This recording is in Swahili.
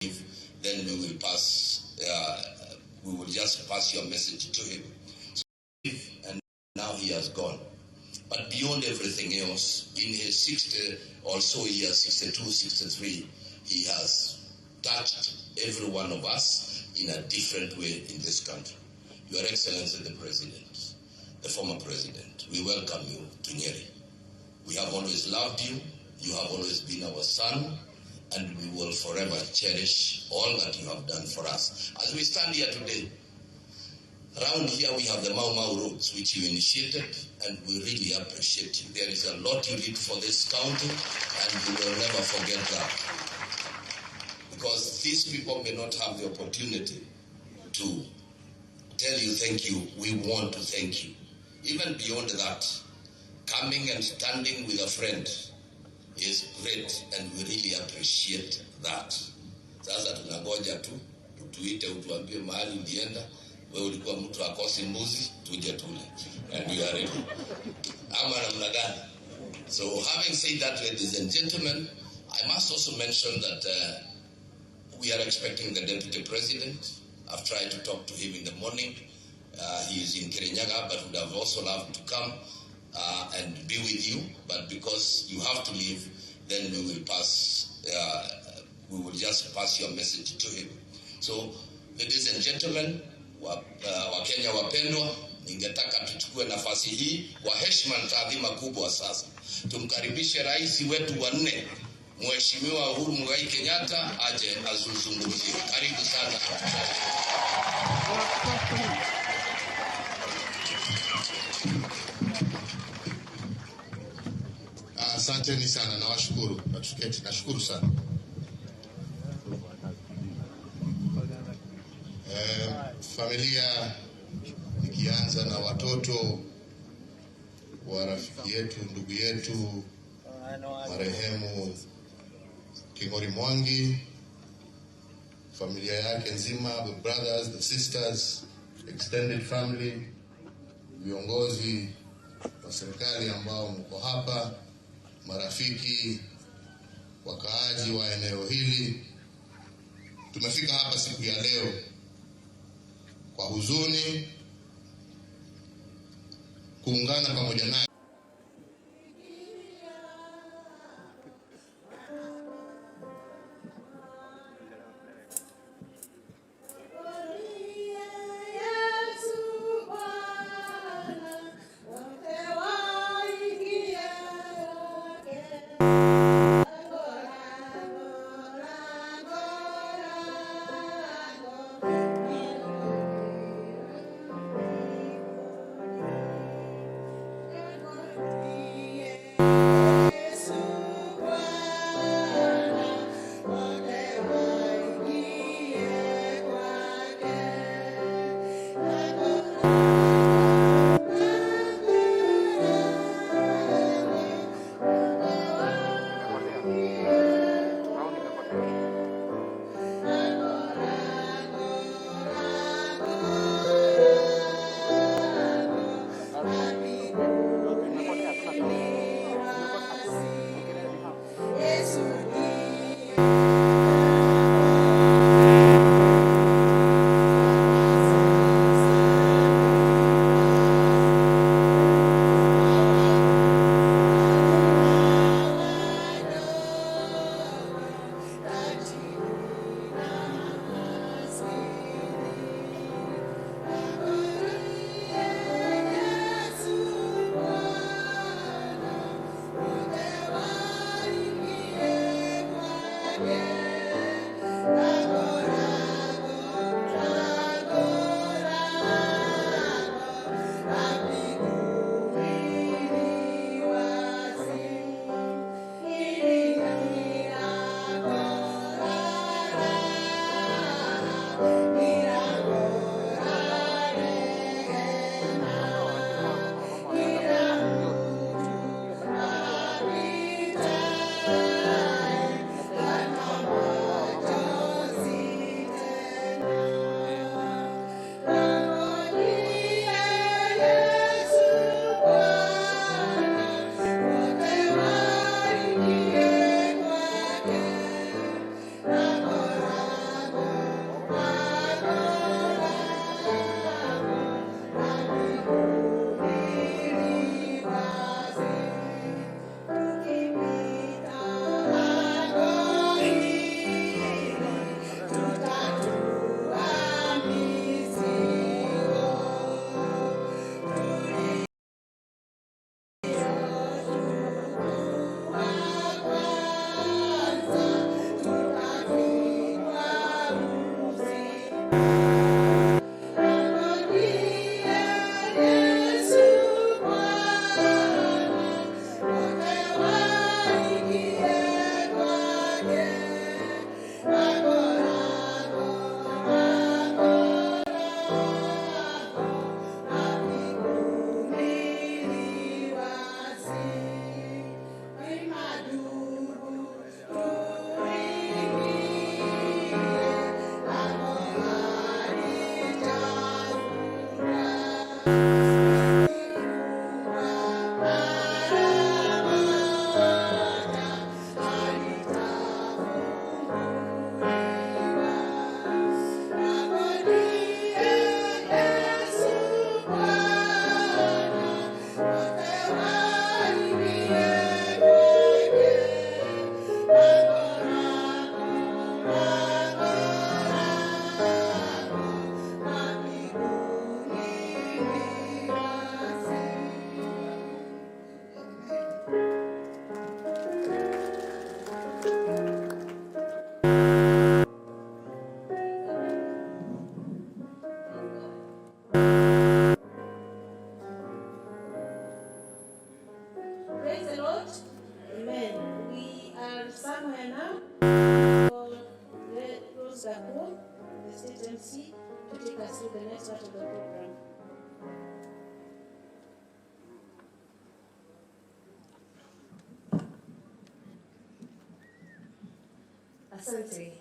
then we will pass. We will just pass your message to him. And now he has gone. But beyond everything else, in his 60 or so years, 62, 63, he has touched every one of us in a different way in this country. Your Excellency the President, the former President, we welcome you to Nyeri. We have always loved you. You have always been our son, and we will forever cherish all that you have done for us. As we stand here today, around here we have the Mau Mau roads, which you initiated, and we really appreciate you. There is a lot you did for this county, and we will never forget that. Because these people may not have the opportunity to tell you thank you. We want to thank you. Even beyond that, coming and standing with a friend is great, and we really appreciate that. Sasa tunangoja tu tuite utuambie mahali ulienda, wewe ulikuwa mtu akosi mbuzi, tuje tule, and we are ready. Ama namna gani? So having said that, ladies and gentlemen, I must also mention that we are expecting the Deputy President. I've tried to talk to him in the morning. He is in Kirinyaga, but would have also loved to come and be with you. But because you have to leave, then we will pass. We will just pass your message to him. So, ladies and gentlemen, Wakenya wapendwa, ningetaka tuchukue nafasi hii kwa heshima na taadhima kubwa sasa. Tumkaribishe rais wetu wa 4, Mheshimiwa Uhuru Muigai Kenyatta, aje azungumzie. Karibu sana. Asanteni sana, nawashukuru. Nashukuru sana. Familia, nikianza na watoto wa rafiki yetu, ndugu yetu marehemu Kingori Mwangi, familia yake nzima, the brothers, the sisters, extended family, viongozi wa serikali ambao mko hapa, marafiki, wakaaji wa eneo hili. Tumefika hapa siku ya leo kwa huzuni, kuungana pamoja naye Praise the Lord. Amen. We are somewhere now for Gachagua, the state MC, to take us through the next part of the program. Asante.